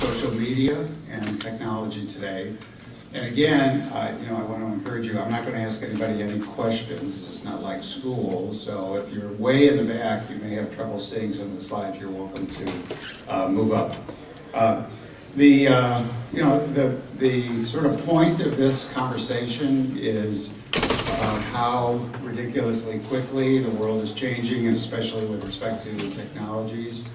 social media and technology today. And again, I want to encourage you, I'm not going to ask anybody any questions. This is not like school, so if you're way in the back, you may have trouble seeing some of the slides. You're welcome to move up. The sort of point of this conversation is about how ridiculously quickly the world is changing, and especially with respect to technologies,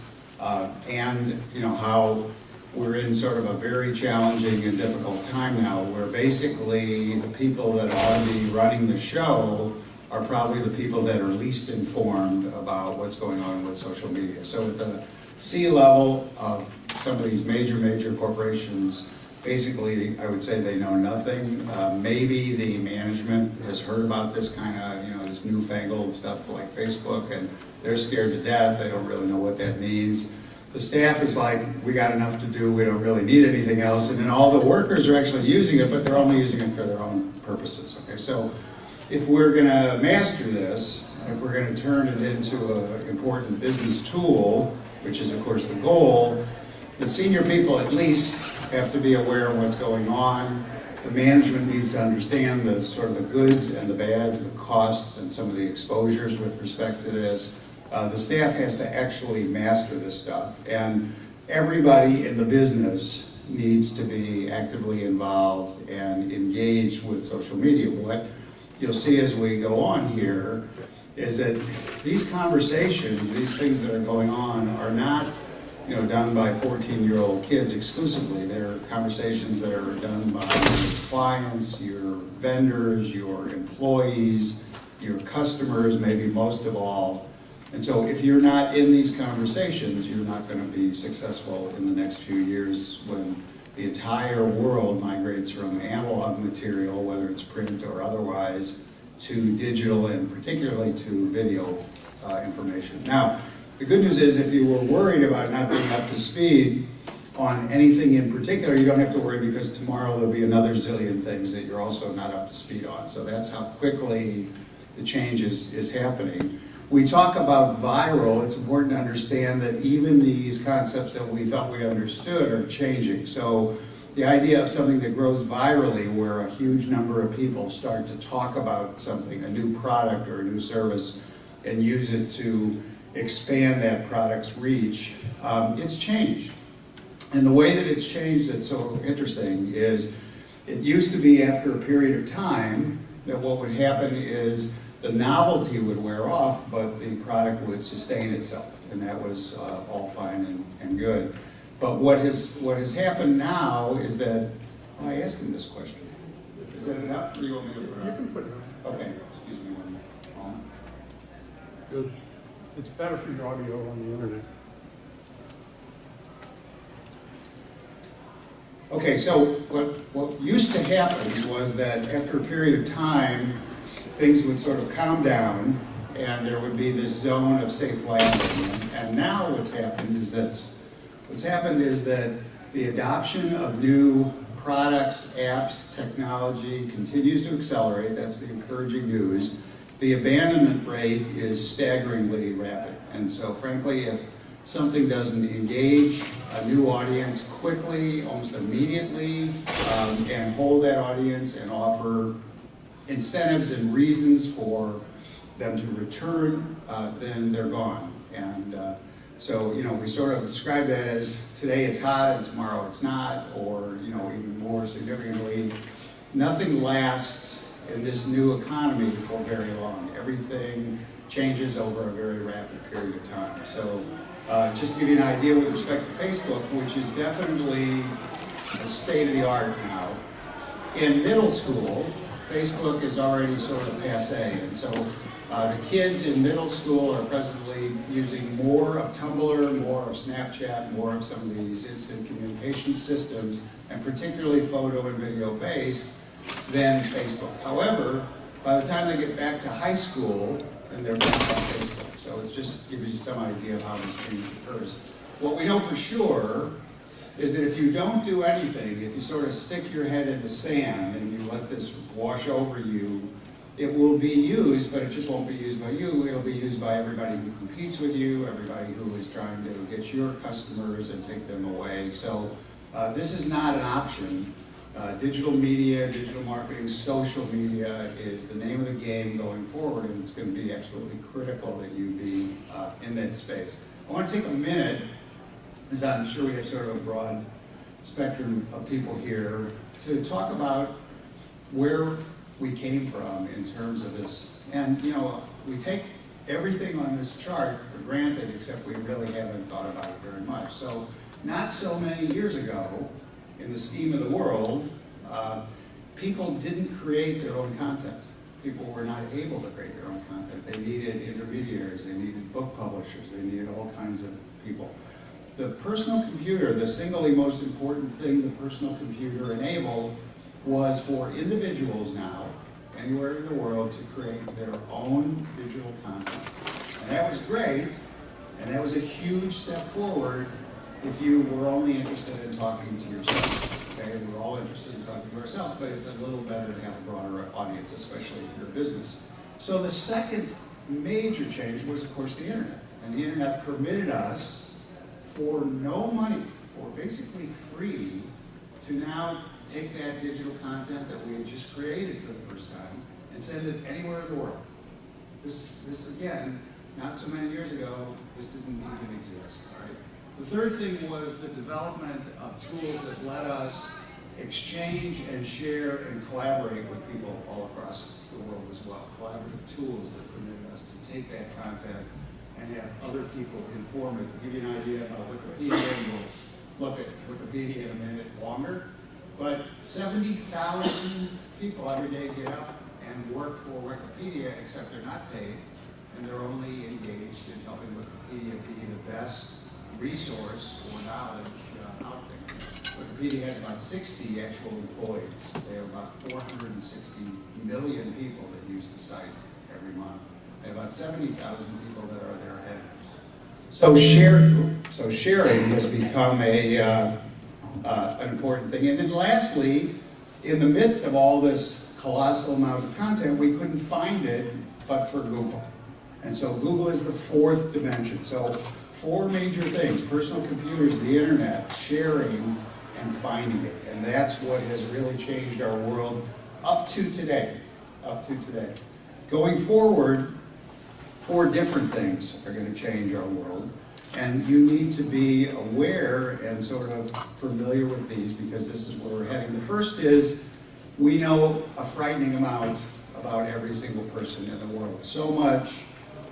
and how we're in sort of a very challenging and difficult time now, where basically the people that ought to be running the show are probably the people that are least informed about what's going on with social media. So at the C level of some of these major corporations, basically I would say they know nothing. Maybe the management has heard about this kind of, this newfangled stuff like Facebook, and they're scared to death. They don't really know what that means. The staff is like, we got enough to do, we don't really need anything else. And then all the workers are actually using it, but they're only using it for their own purposes. Okay, so if we're going to master this, if we're going to turn it into an important business tool, which is of course the goal, the senior people at least have to be aware of what's going on. The management needs to understand the sort of the goods and the bads, the costs and some of the exposures with respect to this. The staff has to actually master this stuff, and everybody in the business needs to be actively involved and engaged with social media. What you'll see as we go on here is that these conversations, these things that are going on, are not done by 14-year-old kids exclusively. They're conversations that are done by your clients, your vendors, your employees, your customers, maybe most of all. And so if you're not in these conversations, you're not going to be successful in the next few years when the entire world migrates from analog material, whether it's print or otherwise, to digital and particularly to video information. Now, the good news is if you were worried about not being up to speed on anything in particular, you don't have to worry, because tomorrow there'll be another zillion things that you're also not up to speed on. So that's how quickly the change is happening. We talk about viral. It's important to understand that even these concepts that we thought we understood are changing. So the idea of something that grows virally, where a huge number of people start to talk about something, a new product or a new service, and use it to expand that product's reach, it's changed. And the way that it's changed that's so interesting is it used to be after a period of time that what would happen is the novelty would wear off, but the product would sustain itself, and that was all fine and good. But what has happened now is that, I asked him this question. Is that enough, or do you want me to put it on? You can put it on. Okay, excuse me one moment. Good. It's better for your audio on the internet. Okay, so what used to happen was that after a period of time, things would sort of calm down, and there would be this zone of safe landing. And now what's happened is this. What's happened is that the adoption of new products, apps, technology continues to accelerate. That's the encouraging news. The abandonment rate is staggeringly rapid. And so frankly, if something doesn't engage a new audience quickly, almost immediately, and hold that audience and offer incentives and reasons for them to return, then they're gone. And so we sort of describe that as today it's hot and tomorrow it's not, or even more significantly, nothing lasts in this new economy for very long. Everything changes over a very rapid period of time. So just to give you an idea with respect to Facebook, which is definitely a state of the art now, in middle school, Facebook is already sort of passé, and so the kids in middle school are presently using more of Tumblr, more of Snapchat, more of some of these instant communication systems, and particularly photo and video based, than Facebook. However, by the time they get back to high school, then they're back on Facebook. So it's just to give you some idea of how this change occurs. What we know for sure is that if you don't do anything, if you sort of stick your head in the sand and you let this wash over you, it will be used, but it just won't be used by you. It'll be used by everybody who competes with you, everybody who is trying to get your customers and take them away. So This is not an option. Digital media, digital marketing, social media is the name of the game going forward, and it's going to be absolutely critical that you be in that space. I want to take a minute, because I'm sure we have sort of a broad spectrum of people here, to talk about where we came from in terms of this. And, you know, we take everything on this chart for granted, except we really haven't thought about it very much. So, not so many years ago, in the scheme of the world, people didn't create their own content. People were not able to create their own content. They needed intermediaries, they needed book publishers, they needed all kinds of people. The personal computer, the singly most important thing the personal computer enabled, was for individuals now, anywhere in the world, to create their own digital content. And that was great, and that was a huge step forward if you were only interested in talking to yourself. Okay, we're all interested in talking to ourselves, but it's a little better to have a broader audience, especially if you're a business. So the second major change was, of course, the internet. And the internet permitted us, for no money, for basically free, to now take that digital content that we had just created for the first time and send it anywhere in the world. This again, not so many years ago, this didn't even exist. Right? The third thing was the development of tools that let us exchange and share and collaborate with people all across the world as well. Collaborative tools that permitted us to take that content and have other people inform it. To give you an idea about Wikipedia, and we'll look at Wikipedia in a minute longer, but 70,000 people every day get up and work for Wikipedia, except they're not paid, and they're only engaged in helping Wikipedia be the best resource for knowledge out there. Wikipedia has about 60 actual employees. They have about 460 million people that use the site every month. They have about 70,000 people that are their editors. So sharing has become an important thing. And then lastly, in the midst of all this colossal amount of content, we couldn't find it but for Google. And so Google is the fourth dimension. So 4 major things: personal computers, the internet, sharing, and finding it. And that's what has really changed our world up to today. Going forward, 4 different things are going to change our world. And you need to be aware and sort of familiar with these, because this is where we're heading. The first is, we know a frightening amount about every single person in the world. So much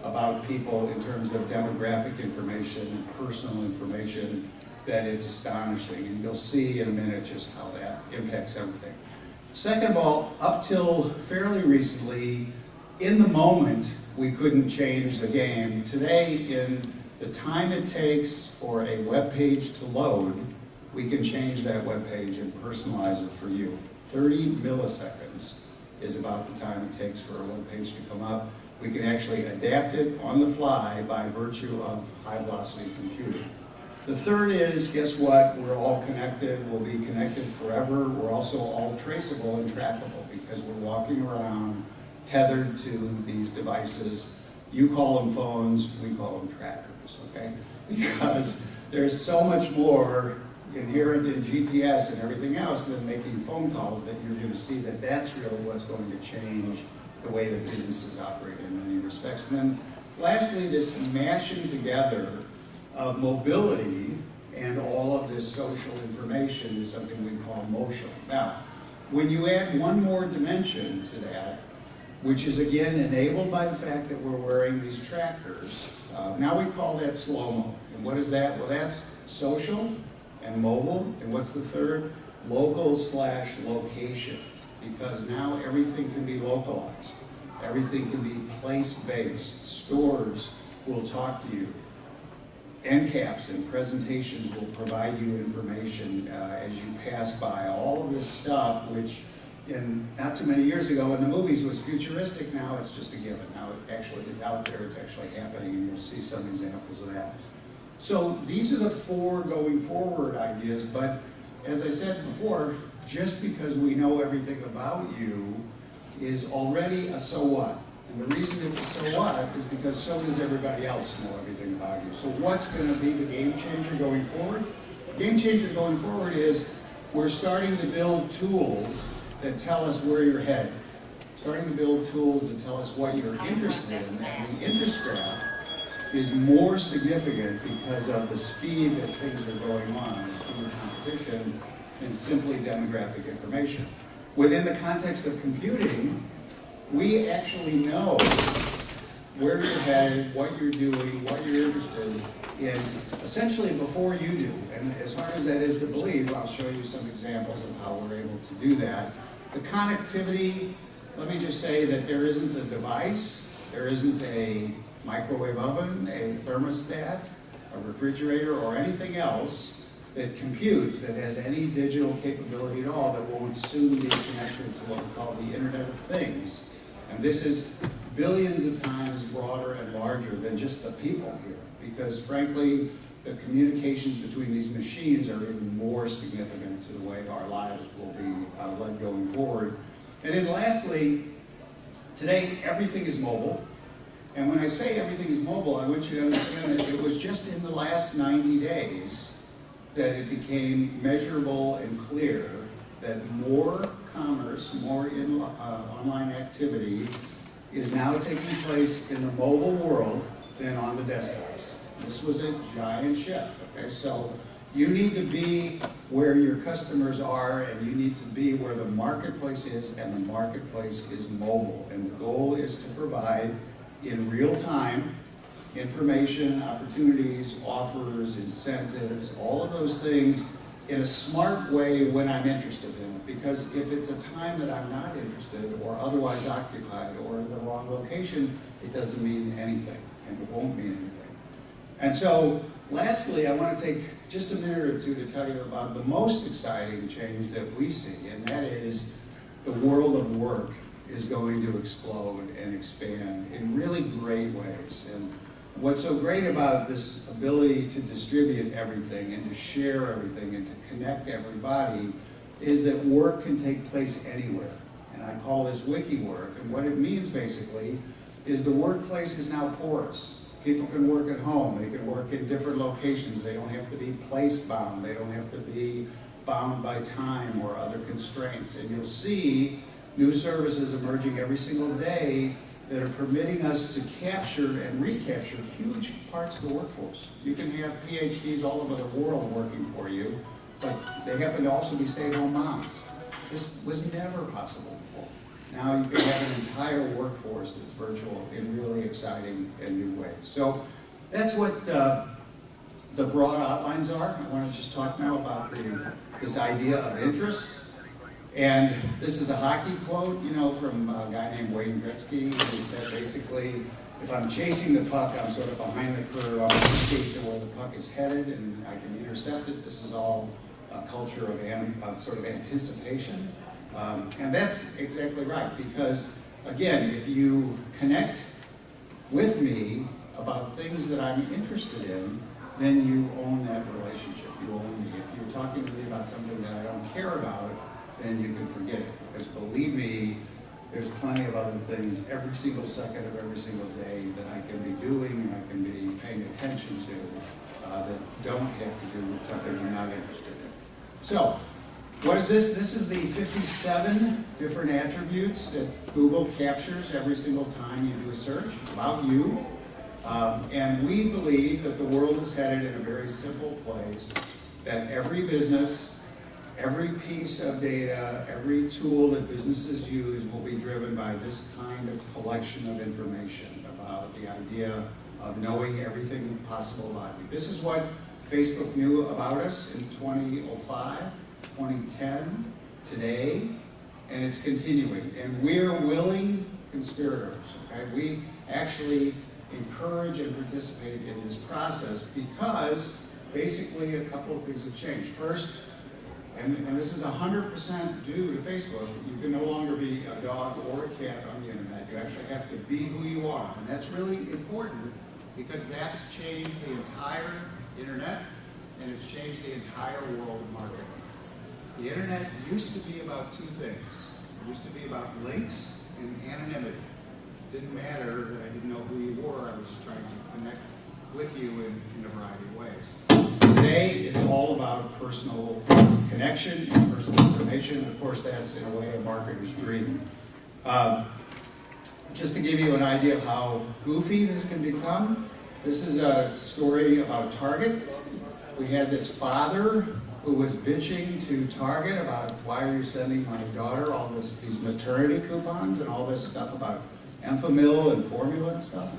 about people in terms of demographic information and personal information that it's astonishing. And you'll see in a minute just how that impacts everything. Second of all, up till fairly recently, in the moment, we couldn't change the game. Today, in the time it takes for a web page to load, we can change that web page and personalize it for you. 30 milliseconds is about the time it takes for a web page to come up. We can actually adapt it on the fly by virtue of high-velocity computing. The third is, guess what? We're all connected. We'll be connected forever. We're also all traceable and trackable, because we're walking around tethered to these devices. You call them phones, we call them trackers, okay? Because there's so much more inherent in GPS and everything else than making phone calls, that you're going to see that that's really what's going to change the way that businesses operate in many respects. And then lastly, this mashing together of mobility and all of this social information is something we call motion. Now, when you add one more dimension to that, which is again enabled by the fact that we're wearing these trackers, now we call that slow-mo. And what is that? Well, that's social and mobile. And what's the third? Local/location. Because now everything can be localized. Everything can be place-based. Stores will talk to you. End caps and presentations will provide you information as you pass by. All of this stuff, which not too many years ago in the movies was futuristic, now it's just a given. Now it actually is out there, it's actually happening, and you'll see some examples of that. So these are the 4 going forward ideas, but as I said before, just because we know everything about you is already a so what. And the reason it's a so what is because so does everybody else know everything about you. So what's going to be the game changer going forward? game changer going forward is we're starting to build tools that tell us where you're headed. Starting to build tools that tell us what you're interested in, and the interest graph is more significant because of the speed that things are going on, the speed of competition, than simply demographic information. Within the context of computing, we actually know where you're headed, what you're doing, what you're interested in, essentially before you do. And as hard as that is to believe, I'll show you some examples of how we're able to do that. The connectivity, let me just say that there isn't a device, there isn't a microwave oven, a thermostat, a refrigerator, or anything else that computes, that has any digital capability at all, that won't soon be connected to what we call the Internet of Things. And this is billions of times broader and larger than just the people here, because frankly, the communications between these machines are even more significant to the way our lives will be led going forward. And then lastly, today everything is mobile. And when I say everything is mobile, I want you to understand that it was just in the last 90 days that it became measurable and clear that more commerce, more online activity is now taking place in the mobile world than on the desktops. This was a giant shift, okay? So you need to be where your customers are, and you need to be where the marketplace is, and the marketplace is mobile. And the goal is to provide in real time information, opportunities, offers, incentives, all of those things in a smart way when I'm interested in it. Because if it's a time that I'm not interested or otherwise occupied or in the wrong location, it doesn't mean anything, and it won't mean anything. And so, lastly, I want to take just a minute or two to tell you about the most exciting change that we see, and that is the world of work is going to explode and expand in really great ways. And what's so great about this ability to distribute everything and to share everything and to connect everybody is that work can take place anywhere. And I call this wiki work. And what it means basically is the workplace is now porous. People can work at home. They can work in different locations. They don't have to be place bound. They don't have to be bound by time or other constraints. And you'll see new services emerging every single day that are permitting us to capture and recapture huge parts of the workforce. You can have PhDs all over the world working for you, but they happen to also be stay-at-home moms. This was never possible before. Now you can have an entire workforce that's virtual in really exciting and new ways. So that's what the broad outlines are. I want to just talk now about this idea of interest. And this is a hockey quote, from a guy named Wayne Gretzky, who said basically, if I'm chasing the puck, I'm sort of behind the curve, I'm going to skate to where the puck is headed, and I can intercept it. This is all a culture of sort of anticipation. And that's exactly right, because again, if you connect with me about things that I'm interested in, then you own that relationship. You own me. If you're talking to me about something that I don't care about, then you can forget it. Because believe me, there's plenty of other things every single second of every single day that I can be doing and I can be paying attention to that don't have to do with something I'm not interested in. So, what is this? This is the 57 different attributes that Google captures every single time you do a search about you. And we believe that the world is headed in a very simple place, that every business, every piece of data, every tool that businesses use will be driven by this kind of collection of information about the idea of knowing everything possible about you. This is what Facebook knew about us in 2005, 2010, today, and it's continuing. And we're willing conspirators, okay? We actually encourage and participate in this process because basically a couple of things have changed. First, and this is 100% due to Facebook, you can no longer be a dog or a cat on the internet. You actually have to be who you are. And that's really important because that's changed the entire internet and it's changed the entire world of marketing. The internet used to be about two things. It used to be about links and anonymity. It didn't matter that I didn't know who you were. I was just trying to connect with you in a variety of ways. Today, today it's all about personal connection and personal information. Of course, that's in a way a marketer's dream. Just to give you an idea of how goofy this can become, this is a story about Target. We had this father who was bitching to Target about, why are you sending my daughter all these maternity coupons and all this stuff about Enfamil and formula and stuff.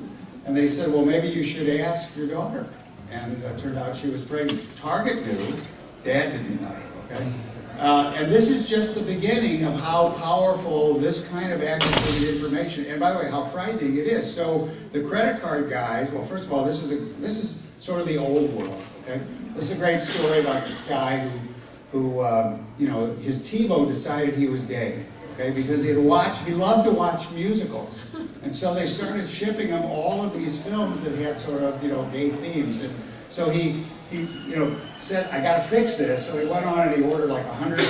And they said, well, maybe you should ask your daughter. And it turned out she was pregnant. Target knew, Dad didn't know, okay? And this is just the beginning of how powerful this kind of access to information, and by the way, how frightening it is. So the credit card guys, well, first of all, this is sort of the old world, okay? This is a great story about this guy who you know, his TiVo decided he was gay, okay? Because he loved to watch musicals. And so they started shipping him all of these films that had sort of, you know, gay themes. And so he you know, said, I gotta fix this. So he went on and he ordered like 100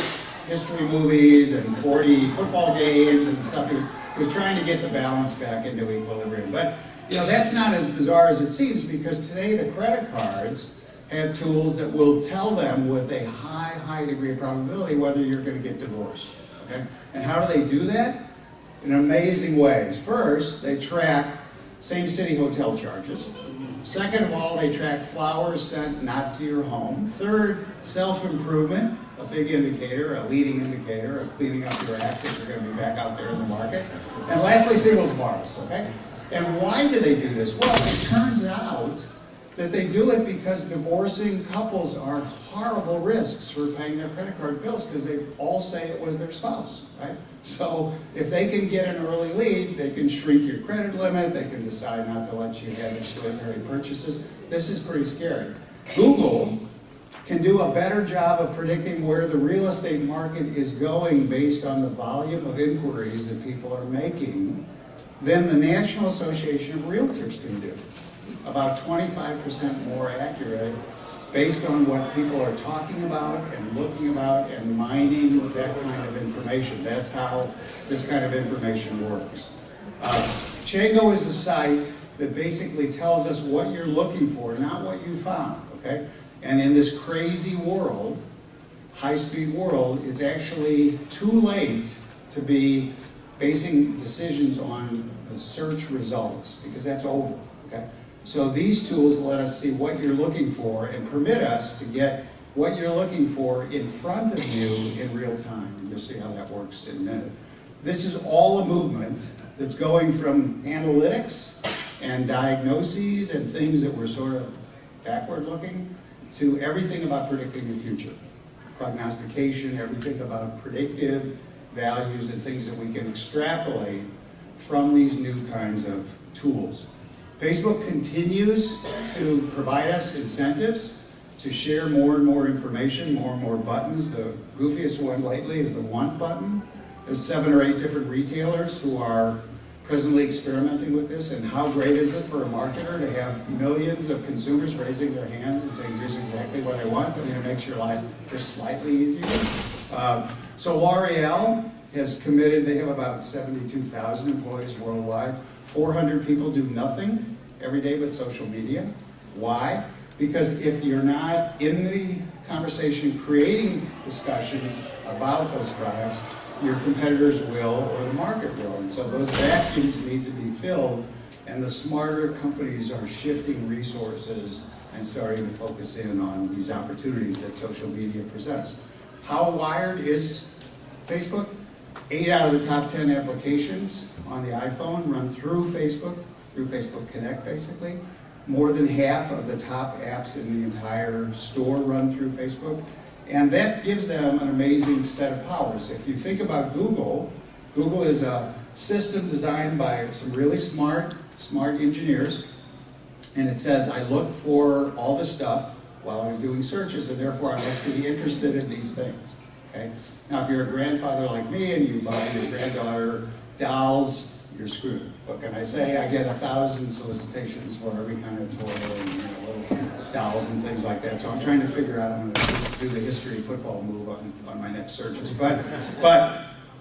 history movies and 40 football games and stuff. He was trying to get the balance back into equilibrium. But, you know, that's not as bizarre as it seems, because today the credit cards have tools that will tell them with a high degree of probability whether you're gonna get divorced, okay? And how do they do that? In amazing ways. First, they track same-city hotel charges. Second of all, they track flowers sent not to your home. Third, self-improvement, a big indicator, a leading indicator of cleaning up your act if you're going to be back out there in the market. And lastly, singles bars, okay? And why do they do this? Well, it turns out that they do it because divorcing couples are horrible risks for paying their credit card bills, because they all say it was their spouse, right? So if they can get an early lead, they can shrink your credit limit, they can decide not to let you have extraordinary purchases. This is pretty scary. Google can do a better job of predicting where the real estate market is going based on the volume of inquiries that people are making than the National Association of Realtors can do. About 25% more accurate based on what people are talking about and looking about and mining that kind of information. That's how this kind of information works. Chango is a site that basically tells us what you're looking for, not what you found, okay? And in this crazy world, high-speed world, it's actually too late to be basing decisions on the search results, because that's over, okay? So these tools let us see what you're looking for and permit us to get what you're looking for in front of you in real time. You'll see how that works in a minute. This is all a movement that's going from analytics and diagnoses and things that were sort of backward looking to everything about predicting the future. Prognostication, everything about predictive values and things that we can extrapolate from these new kinds of tools. Facebook continues to provide us incentives to share more and more information, more and more buttons. The goofiest one lately is the want button. There's 7 or 8 different retailers who are presently experimenting with this, and how great is it for a marketer to have millions of consumers raising their hands and saying, here's exactly what I want. I mean, it makes your life just slightly easier. So L'Oreal has committed, they have about 72,000 employees worldwide. 400 people do nothing every day but social media. Why? Because if you're not in the conversation creating discussions about those products, your competitors will or the market will. And so those vacuums need to be filled, and the smarter companies are shifting resources and starting to focus in on these opportunities that social media presents. How wired is Facebook? 8 out of the top 10 applications on the iPhone run through Facebook Connect, basically. More than half of the top apps in the entire store run through Facebook. And that gives them an amazing set of powers. If you think about Google, Google is a system designed by some really smart engineers. And it says, I look for all this stuff while I was doing searches, and therefore I must be interested in these things. Okay? Now, if you're a grandfather like me and you buy your granddaughter dolls, you're screwed. What can I say? I get 1,000 solicitations for every kind of toy and little dolls and things like that. So I'm trying to figure out, I'm going to do the history football move on my next searches. But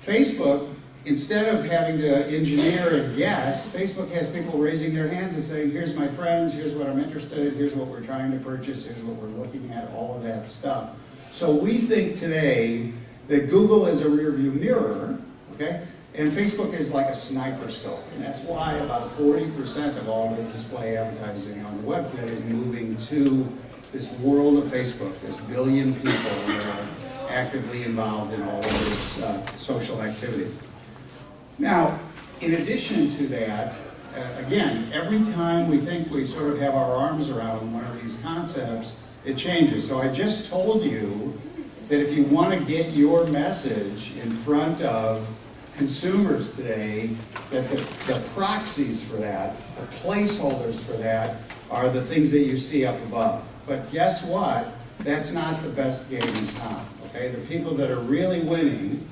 Facebook instead of having to engineer and guess, Facebook has people raising their hands and saying, here's my friends, here's what I'm interested in, here's what we're trying to purchase, here's what we're looking at, all of that stuff. So we think today that Google is a rearview mirror, okay? And Facebook is like a sniper scope. And that's why about 40% of all the display advertising on the web today is moving to this world of Facebook, this billion people that are actively involved in all of this social activity. Now, in addition to that, again, every time we think we sort of have our arms around one of these concepts, it changes. So I just told you that if you want to get your message in front of consumers today, that the proxies for that, the placeholders for that, are the things that you see up above. But guess what? That's not the best game in town, okay? The people that are really winning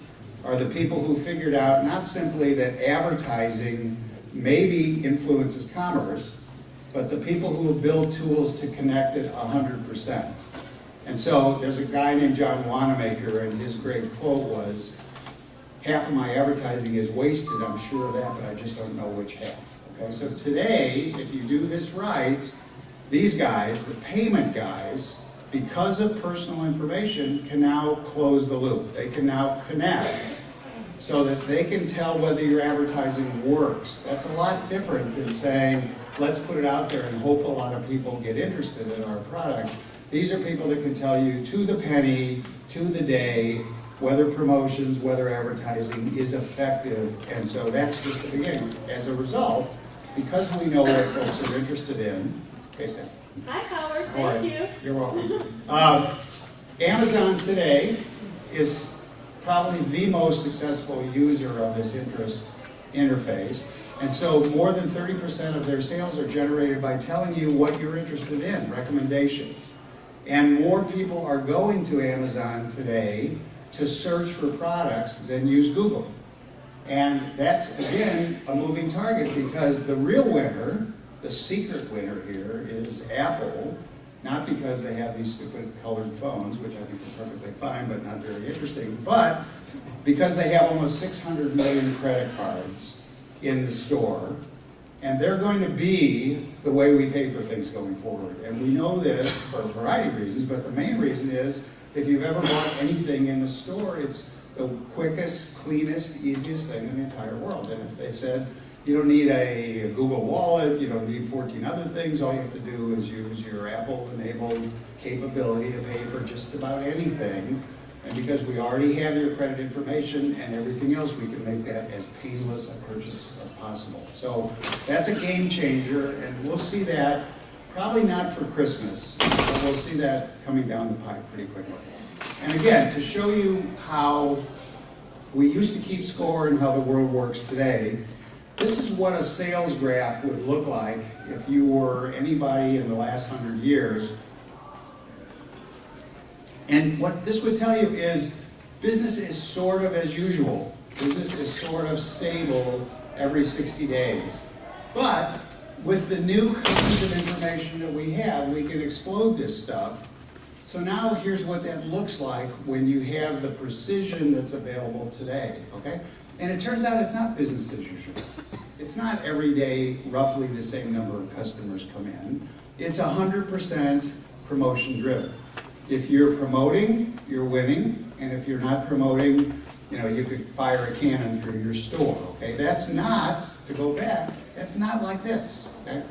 are the people who figured out not simply that advertising maybe influences commerce, but the people who have built tools to connect it 100%. And so there's a guy named John Wanamaker, and his great quote was, half of my advertising is wasted, I'm sure of that, but I just don't know which half. Okay, so today, if you do this right, these guys, the payment guys, because of personal information, can now close the loop. They can now connect so that they can tell whether your advertising works. That's a lot different than saying, let's put it out there and hope a lot of people get interested in our product. These are people that can tell you to the penny, to the day, whether promotions, whether advertising is effective, and so that's just the beginning. As a result, because we know what folks are interested in, okay, Sam? Hi, Howard. All right. Thank you. You're welcome. Amazon today is probably the most successful user of this interface, and so more than 30% of their sales are generated by telling you what you're interested in, recommendations. And more people are going to Amazon today to search for products than use Google. And that's, again, a moving target because the real winner, the secret winner here, is Apple, not because they have these stupid colored phones, which I think are perfectly fine but not very interesting, but because they have almost 600 million credit cards in the store, and they're going to be the way we pay for things going forward. And we know this for a variety of reasons, but the main reason is if you've ever bought anything in the store, it's the quickest, cleanest, easiest thing in the entire world. And if they said, you don't need a Google Wallet, you don't need 14 other things, all you have to do is use your Apple-enabled capability to pay for just about anything. And because we already have your credit information and everything else, we can make that as painless a purchase as possible. So that's a game changer, and we'll see that probably not for Christmas, but we'll see that coming down the pipe pretty quickly. And again, to show you how we used to keep score and how the world works today, this is what a sales graph would look like if you were anybody in the last 100 years. And what this would tell you is business is sort of as usual. Business is sort of stable every 60 days. But with the new kinds of information that we have, we can explode this stuff. So now here's what that looks like when you have the precision that's available today, okay? And it turns out it's not business as usual. It's not every day roughly the same number of customers come in. It's 100% promotion driven. If you're promoting, you're winning, and if you're not promoting, you could fire a cannon through your store, okay? That's not, to go back, that's not like this, okay?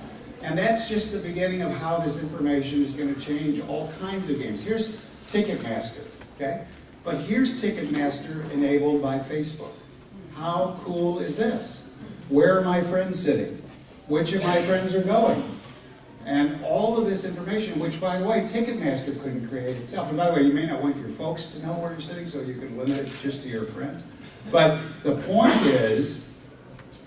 And that's just the beginning of how this information is going to change all kinds of games. Here's Ticketmaster, okay? But here's Ticketmaster enabled by Facebook. How cool is this? Where are my friends sitting? Which of my friends are going? And all of this information, which, by the way, Ticketmaster couldn't create itself. And by the way, you may not want your folks to know where you're sitting, so you can limit it just to your friends. But the point is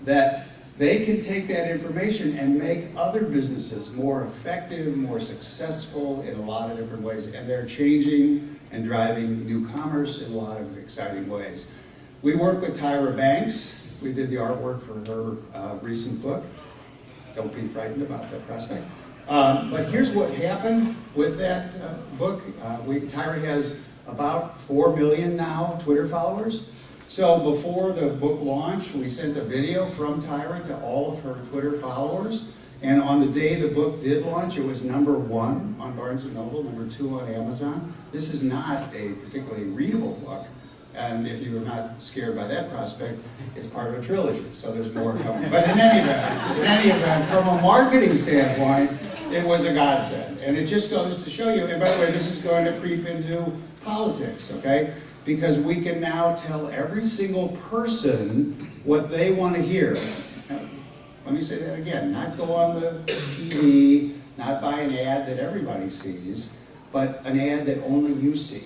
that they can take that information and make other businesses more effective, more successful in a lot of different ways. And they're changing and driving new commerce in a lot of exciting ways. We work with Tyra Banks. We did the artwork for her recent book. Don't be frightened about that prospect. But here's what happened with that book. Tyra has about 4 million now Twitter followers. So before the book launched, we sent a video from Tyra to all of her Twitter followers. And on the day the book did launch, it was #1 on Barnes & Noble, #2 on Amazon. This is not a particularly readable book. And if you were not scared by that prospect, it's part of a trilogy, so there's more coming. But in any event, from a marketing standpoint, it was a godsend. And it just goes to show you, and by the way, this is going to creep into politics, okay? Because we can now tell every single person what they want to hear. Now, let me say that again, not go on the TV, not buy an ad that everybody sees, but an ad that only you see,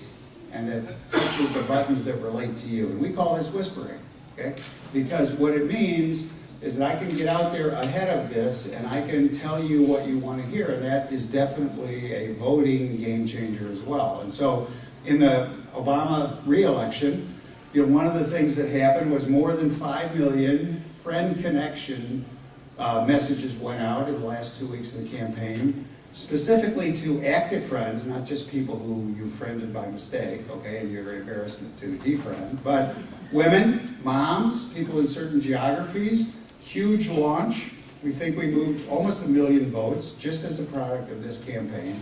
and that touches the buttons that relate to you. And we call this whispering, okay? Because what it means is that I can get out there ahead of this and I can tell you what you want to hear, and that is definitely a voting game changer as well. And so in the Obama re-election, one of the things that happened was more than 5 million friend connection messages went out in the last 2 weeks of the campaign, specifically to active friends, not just people who you friended by mistake, okay, and you're embarrassed to defriend, but women, moms, people in certain geographies. Huge launch. We think we moved almost 1 million votes just as a product of this campaign.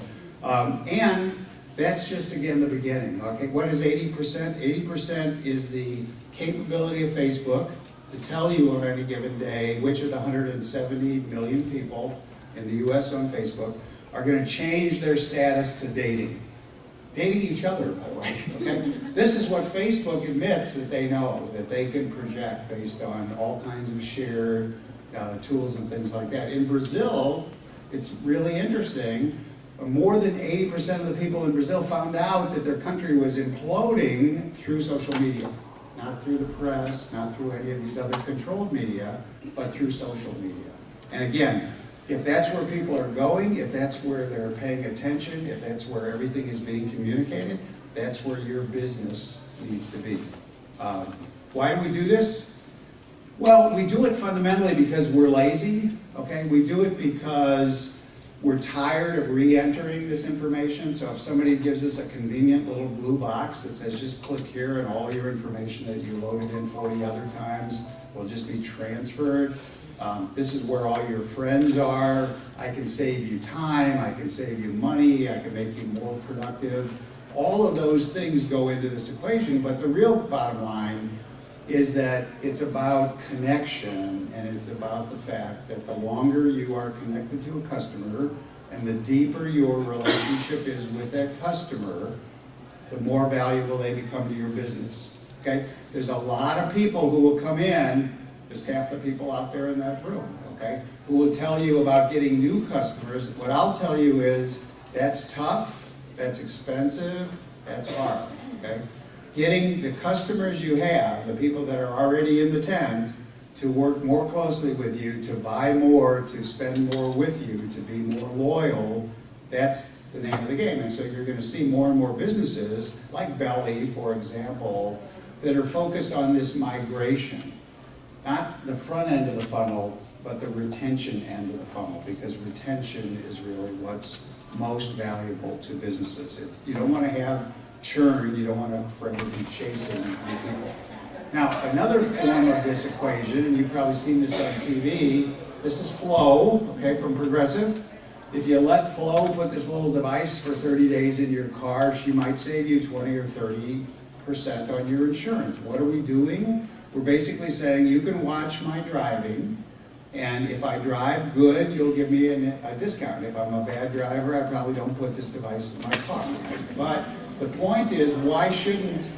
And that's just, again, the beginning. Okay, what is 80%? 80% is the capability of Facebook to tell you on any given day which of the 170 million people in the US on Facebook are going to change their status to dating. Dating each other, by the way. Okay? This is what Facebook admits that they know, that they can project based on all kinds of shared tools and things like that. In Brazil, it's really interesting. More than 80% of the people in Brazil found out that their country was imploding through social media. Not through the press, not through any of these other controlled media, but through social media. And again, if that's where people are going, if that's where they're paying attention, if that's where everything is being communicated, that's where your business needs to be. Why do we do this? Well, we do it fundamentally because we're lazy, okay? We do it because we're tired of re-entering this information. So if somebody gives us a convenient little blue box that says just click here and all your information that you loaded in 40 other times will just be transferred. This is where all your friends are. I can save you time, I can save you money, I can make you more productive. All of those things go into this equation, but the real bottom line is that it's about connection, and it's about the fact that the longer you are connected to a customer and the deeper your relationship is with that customer, the more valuable they become to your business. Okay? There's a lot of people who will come in, there's half the people out there in that room, okay, who will tell you about getting new customers. What I'll tell you is that's tough, that's expensive, that's hard, okay? Getting the customers you have, the people that are already in the tent, to work more closely with you, to buy more, to spend more with you, to be more loyal, that's the name of the game. And so you're going to see more and more businesses, like Belly, for example, that are focused on this migration. Not the front end of the funnel, but the retention end of the funnel, because retention is really what's most valuable to businesses. You don't want to have churn, you don't want to forever be chasing new people. Now, another form of this equation, and you've probably seen this on TV, this is Flow, okay, from Progressive. If you let Flow put this little device for 30 days in your car, she might save you 20 or 30% on your insurance. What are we doing? We're basically saying you can watch my driving, and if I drive good, you'll give me a discount. If I'm a bad driver, I probably don't put this device in my car. But the point is, why shouldn't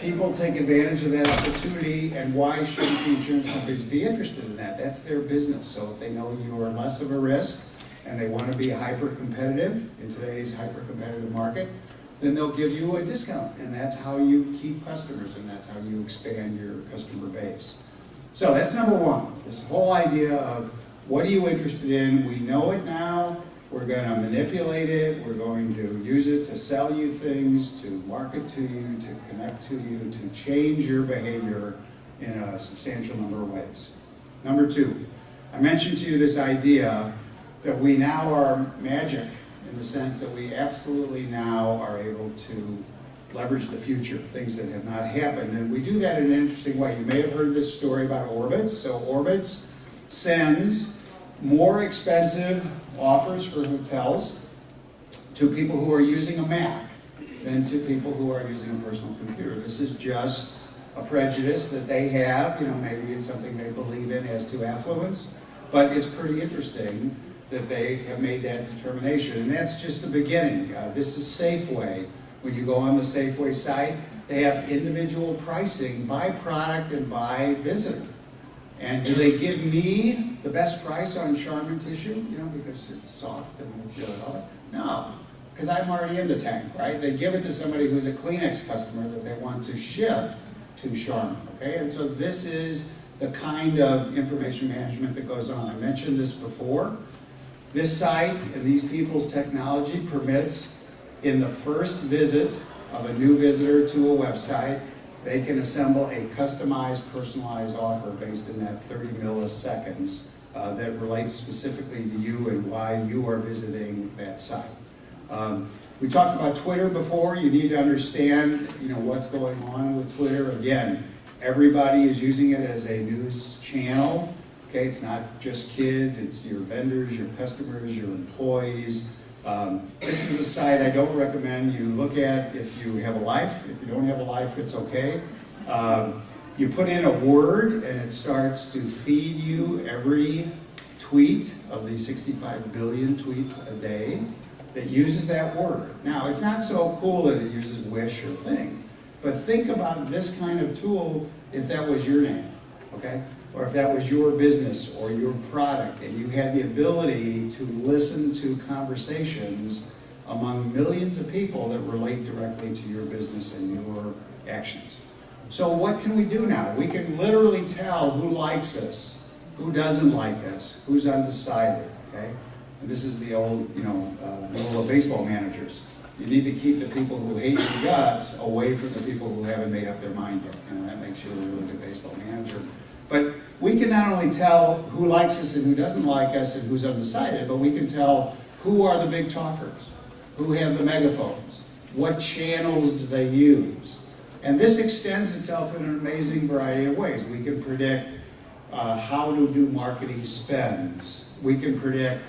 people take advantage of that opportunity, and why shouldn't the insurance companies be interested in that? That's their business. So if they know you are less of a risk and they want to be hyper-competitive in today's hyper-competitive market, then they'll give you a discount. And that's how you keep customers, and that's how you expand your customer base. So that's number one, this whole idea of what are you interested in? We know it now. We're going to manipulate it. We're going to use it to sell you things, to market to you, to connect to you, to change your behavior in a substantial number of ways. Number two, I mentioned to you this idea that we now are magic, in the sense that we absolutely now are able to leverage the future, things that have not happened. And we do that in an interesting way. You may have heard this story about Orbitz. So Orbitz sends more expensive offers for hotels to people who are using a Mac than to people who are using a personal computer. This is just a prejudice that they have. Maybe it's something they believe in as to affluence, but it's pretty interesting that they have made that determination. And that's just the beginning. This is Safeway. When you go on the Safeway site, they have individual pricing by product and by visitor. And do they give me the best price on Charmin tissue, because it's soft and all that? No, because I'm already in the tank, right? They give it to somebody who's a Kleenex customer that they want to shift to Charmin, okay? And so this is the kind of information management that goes on. I mentioned this before. This site and these people's technology permits, in the first visit of a new visitor to a website, they can assemble a customized, personalized offer based in that 30 milliseconds that relates specifically to you and why you are visiting that site. We talked about Twitter before. You need to understand, what's going on with Twitter. Again, everybody is using it as a news channel. Okay, it's not just kids, it's your vendors, your customers, your employees. This is a site I don't recommend you look at if you have a life. If you don't have a life, it's okay. You put in a word and it starts to feed you every tweet of the 65 billion tweets a day that uses that word. Now, it's not so cool that it uses wish or thing, but think about this kind of tool if that was your name, okay? Or if that was your business or your product, and you had the ability to listen to conversations among millions of people that relate directly to your business and your actions. So what can we do now? We can literally tell who likes us, who doesn't like us, who's undecided, okay? And this is the old, rule of baseball managers. You need to keep the people who hate your guts away from the people who haven't made up their mind yet. That makes you a really good baseball manager. But we can not only tell who likes us and who doesn't like us and who's undecided, but we can tell who are the big talkers, who have the megaphones, what channels do they use. And this extends itself in an amazing variety of ways. We can predict how to do marketing spends. We can predict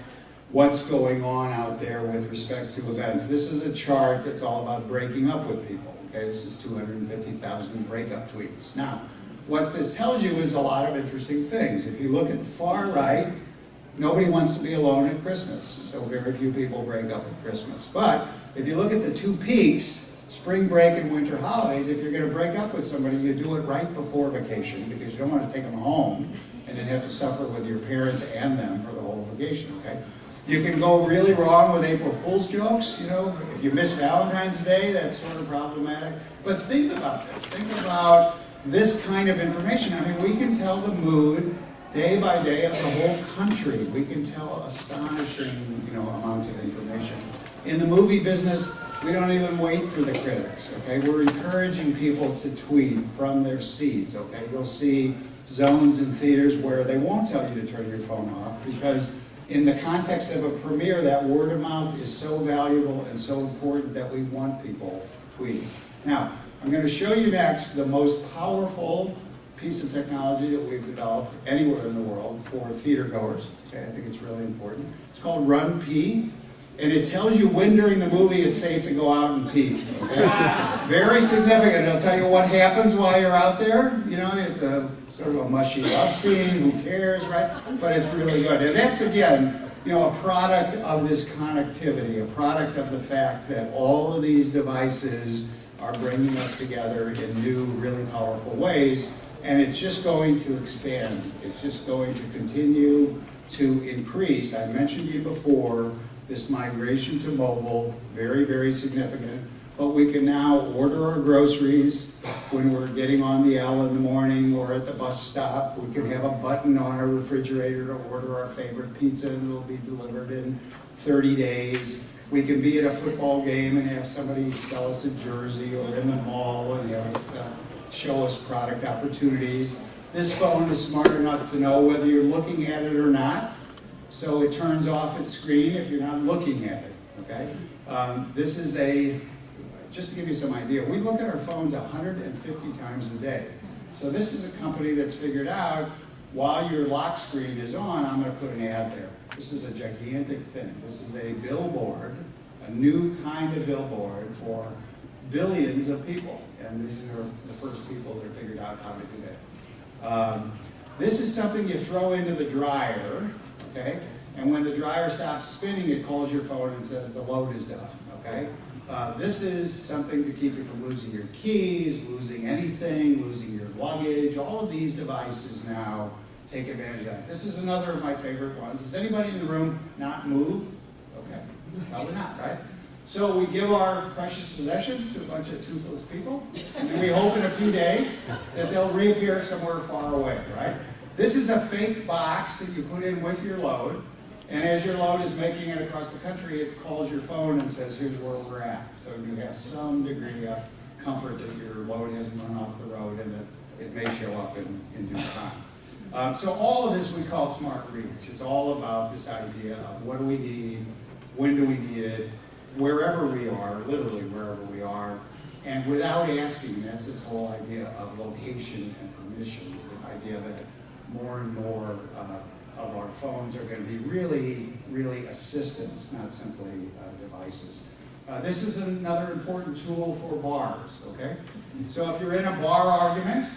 what's going on out there with respect to events. This is a chart that's all about breaking up with people. Okay, this is 250,000 breakup tweets. Now, what this tells you is a lot of interesting things. If you look at the far right, nobody wants to be alone at Christmas, so very few people break up at Christmas. But if you look at the two peaks, spring break and winter holidays, if you're going to break up with somebody, you do it right before vacation because you don't want to take them home and then have to suffer with your parents and them for the whole vacation, okay? You can go really wrong with April Fool's jokes, If you miss Valentine's Day, that's sort of problematic. But think about this. Think about this kind of information. I mean, we can tell the mood day by day of the whole country. We can tell astonishing, amounts of information. In the movie business, we don't even wait for the critics, okay? We're encouraging people to tweet from their seats, okay? You'll see zones in theaters where they won't tell you to turn your phone off because in the context of a premiere, that word of mouth is so valuable and so important that we want people tweeting. Now, I'm going to show you next the most powerful piece of technology that we've developed anywhere in the world for theater goers. Okay, I think it's really important. It's called Run Pee, and it tells you when during the movie it's safe to go out and pee. Okay? Very significant. It'll tell you what happens while you're out there. It's a sort of a mushy love scene. Who cares, right? But it's really good. And that's, again, a product of this connectivity, a product of the fact that all of these devices are bringing us together in new, really powerful ways, and it's just going to expand. It's just going to continue to increase. I mentioned to you before, this migration to mobile, very, very significant, but we can now order our groceries when we're getting on the L in the morning or at the bus stop. We can have a button on our refrigerator to order our favorite pizza and it'll be delivered in 30 days. We can be at a football game and have somebody sell us a jersey, or in the mall and have us, show us product opportunities. This phone is smart enough to know whether you're looking at it or not, so it turns off its screen if you're not looking at it, okay? This is a just to give you some idea, we look at our phones 150 times a day. So this is a company that's figured out, while your lock screen is on, I'm going to put an ad there. This is a gigantic thing. This is a billboard, a new kind of billboard for billions of people. And these are the first people that figured out how to do that. This is something you throw into the dryer, okay? And when the dryer stops spinning, it calls your phone and says the load is done, okay? This is something to keep you from losing your keys, losing anything, losing your luggage. All of these devices now take advantage of that. This is another of my favorite ones. Does anybody in the room not move? Okay, probably not, right? So we give our precious possessions to a bunch of toothless people, and we hope in a few days that they'll reappear somewhere far away, right? This is a fake box that you put in with your load, and as your load is making it across the country, it calls your phone and says, here's where we're at. So you have some degree of comfort that your load hasn't run off the road and that it may show up in due time. So all of this we call smart reach. It's all about this idea of what do we need, when do we need it, wherever we are, literally wherever we are, and without asking. That's this whole idea of location and permission, the idea that more and more of our phones are going to be really, really assistants, not simply devices. This is another important tool for bars, okay? So if you're in a bar argument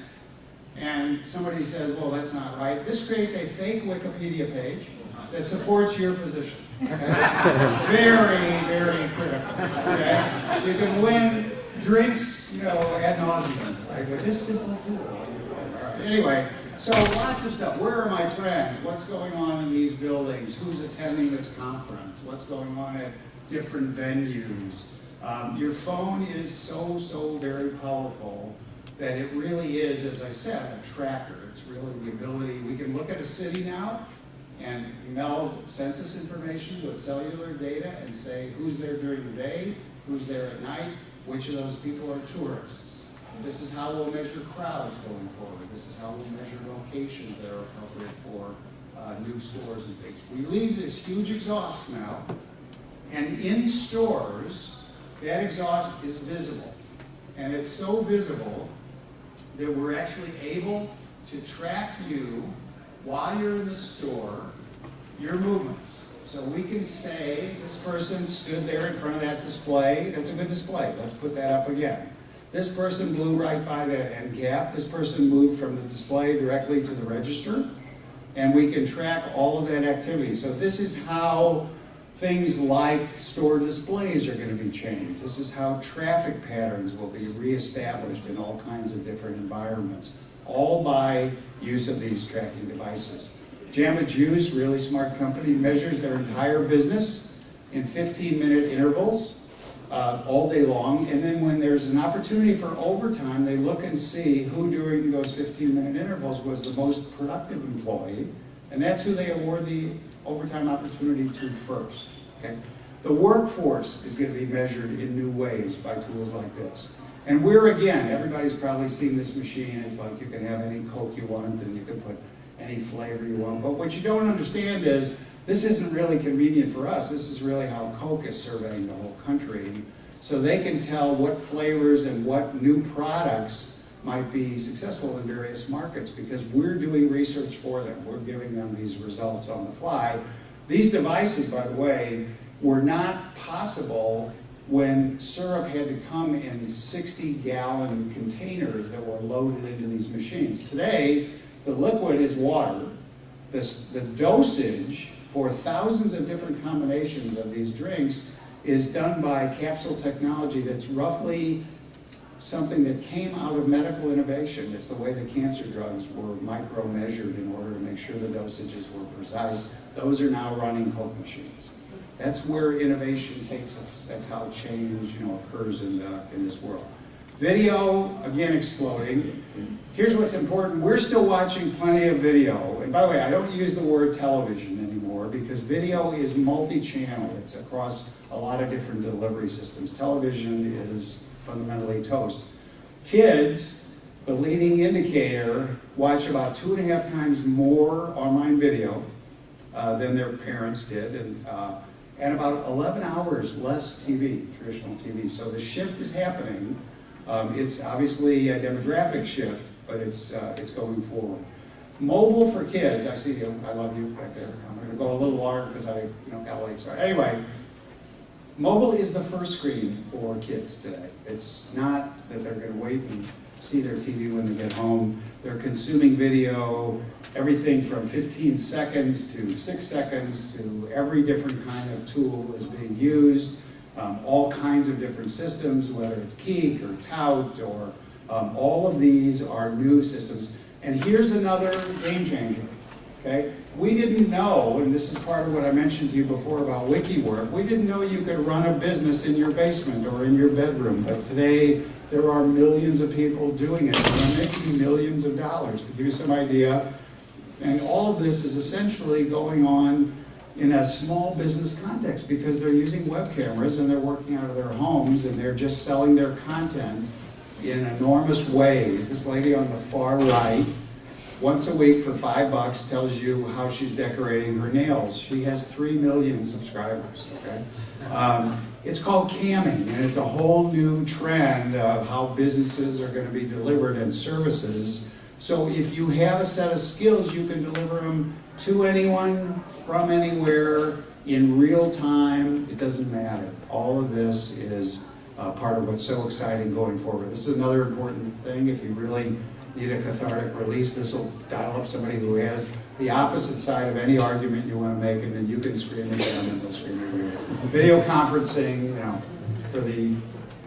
and somebody says, well, that's not right, this creates a fake Wikipedia page that supports your position. Okay? Very, very critical. Okay? You can win drinks, ad nauseum, right? With this simple tool. All right. Anyway, so lots of stuff. Where are my friends? What's going on in these buildings? Who's attending this conference? What's going on at different venues? Your phone is so very powerful that it really is, as I said, a tracker. It's really the ability. We can look at a city now and meld census information with cellular data and say who's there during the day, who's there at night, which of those people are tourists. This is how we'll measure crowds going forward. This is how we'll measure locations that are appropriate for new stores and things. We leave this huge exhaust now, and in stores, that exhaust is visible. And it's so visible that we're actually able to track you while you're in the store, your movements. So we can say, this person stood there in front of that display. That's a good display. Let's put that up again. This person blew right by that end cap. This person moved from the display directly to the register. And we can track all of that activity. So this is how things like store displays are going to be changed. This is how traffic patterns will be reestablished in all kinds of different environments, all by use of these tracking devices. Jamba Juice, really smart company, measures their entire business in 15-minute intervals all day long, and then when there's an opportunity for overtime, they look and see who during those 15-minute intervals was the most productive employee, and that's who they award the overtime opportunity to first. Okay? The workforce is going to be measured in new ways by tools like this. And we're, again, everybody's probably seen this machine. It's like you can have any Coke you want and you can put any flavor you want. But what you don't understand is this isn't really convenient for us. This is really how Coke is surveying the whole country. So they can tell what flavors and what new products might be successful in various markets because we're doing research for them. We're giving them these results on the fly. These devices, by the way, were not possible when syrup had to come in 60-gallon containers that were loaded into these machines. Today, the liquid is water. The dosage for thousands of different combinations of these drinks is done by capsule technology that's roughly something that came out of medical innovation. It's the way the cancer drugs were micro-measured in order to make sure the dosages were precise. Those are now running Coke machines. That's where innovation takes us. That's how change, occurs in this world. Video, again, exploding. Here's what's important. We're still watching plenty of video. And by the way, I don't use the word television anymore because video is multi-channel. It's across a lot of different delivery systems. Television is fundamentally toast. Kids, the leading indicator, watch about 2.5 times more online video than their parents did. and about 11 hours less TV, traditional TV. So the shift is happening. It's obviously a demographic shift, but it's going forward. Mobile for kids, I see you, I love you back there. I'm going to go a little longer because I got a late start. Anyway, mobile is the first screen for kids today. It's not that they're going to wait and see their TV when they get home. They're consuming video, everything from 15 seconds to 6 seconds to every different kind of tool is being used. All kinds of different systems, whether it's Keek or Tout or all of these are new systems. And here's another game changer, okay? We didn't know, and this is part of what I mentioned to you before about wiki work, we didn't know you could run a business in your basement or in your bedroom, but today there are millions of people doing it, and they're making millions of dollars. To give you some idea, and all of this is essentially going on in a small business context because they're using web cameras and they're working out of their homes and they're just selling their content in enormous ways. This lady on the far right, once a week for $5 tells you how she's decorating her nails. She has 3 million subscribers, okay? It's called camming, and it's a whole new trend of how businesses are going to be delivered and services. So if you have a set of skills, you can deliver them to anyone, from anywhere, in real time. It doesn't matter. All of this is part of what's so exciting going forward. This is another important thing. If you really need a cathartic release, this will dial up somebody who has the opposite side of any argument you want to make, and then you can scream at them and they'll scream at you. Video conferencing, for the,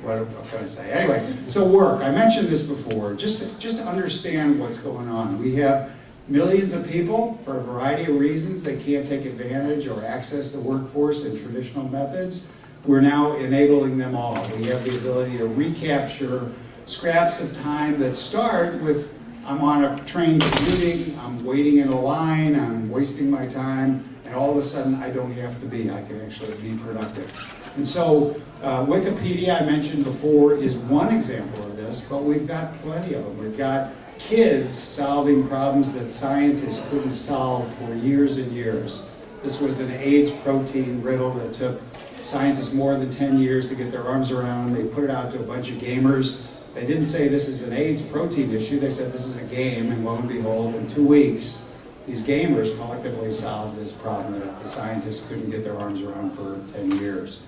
what can I say? Anyway, so work. I mentioned this before. Just to understand what's going on. We have millions of people, for a variety of reasons, they can't take advantage or access the workforce in traditional methods. We're now enabling them all. We have the ability to recapture scraps of time that start with, I'm on a train commuting, I'm waiting in a line, I'm wasting my time, and all of a sudden I don't have to be. I can actually be productive. And so Wikipedia, I mentioned before, is one example of this, but we've got plenty of them. We've got kids solving problems that scientists couldn't solve for years and years. This was an AIDS protein riddle that took scientists more than 10 years to get their arms around. They put it out to a bunch of gamers. They didn't say this is an AIDS protein issue. They said this is a game, and lo and behold, in 2 weeks, these gamers collectively solved this problem that the scientists couldn't get their arms around for 10 years.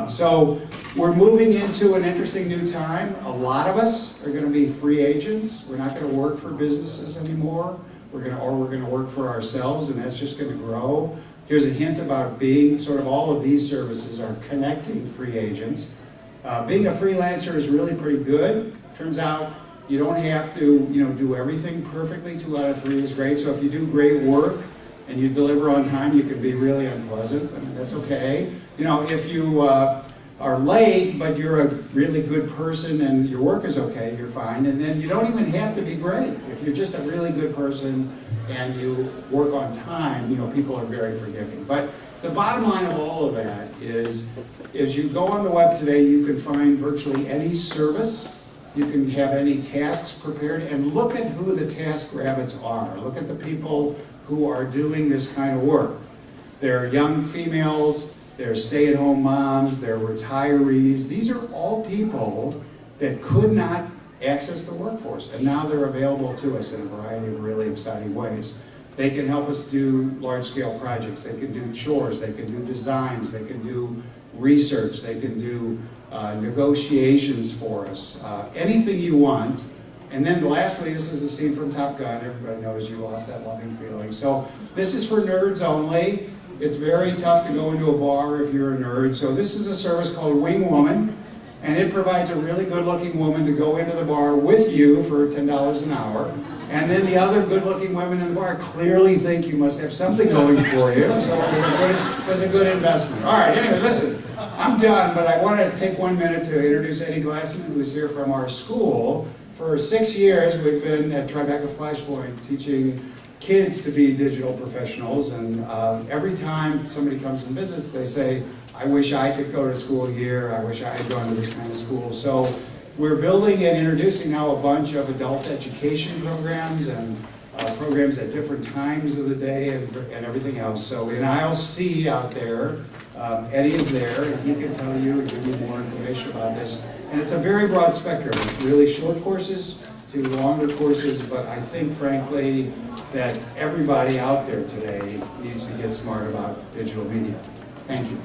So we're moving into an interesting new time. A lot of us are going to be free agents. We're not going to work for businesses anymore. We're going to work for ourselves, and that's just going to grow. Here's a hint about being, sort of all of these services are connecting free agents. Being a freelancer is really pretty good. Turns out you don't have to, do everything perfectly. 2 out of 3 is great. So if you do great work and you deliver on time, you can be really unpleasant. I mean, that's okay. If you are late, but you're a really good person and your work is okay, you're fine. And then you don't even have to be great. If you're just a really good person and you work on time, people are very forgiving. But the bottom line of all of that is, as you go on the web today, you can find virtually any service. You can have any tasks prepared, and look at who the task rabbits are. Look at the people who are doing this kind of work. They're young females, they're stay-at-home moms, they're retirees. These are all people that could not access the workforce, and now they're available to us in a variety of really exciting ways. They can help us do large-scale projects. They can do chores. They can do designs. They can do research. They can do negotiations for us. Anything you want. And then lastly, this is the scene from Top Gun. Everybody knows you lost that loving feeling. So this is for nerds only. It's very tough to go into a bar if you're a nerd. So this is a service called Wing Woman, and it provides a really good-looking woman to go into the bar with you for $10 an hour. And then the other good-looking women in the bar clearly think you must have something going for you, so it was a good investment. All right, anyway, listen, I'm done, but I want to take 1 minute to introduce Eddie Glassman, who is here from our school. For 6 years, we've been at Tribeca Flashpoint teaching kids to be digital professionals, and every time somebody comes and visits, they say, I wish I could go to school here, I wish I had gone to this kind of school. So we're building and introducing now a bunch of adult education programs and programs at different times of the day and everything else. So in aisle C out there, Eddie is there, and he can tell you and give you more information about this. And it's a very broad spectrum. It's really short courses to longer courses, but I think, frankly, that everybody out there today needs to get smart about digital media. Thank you.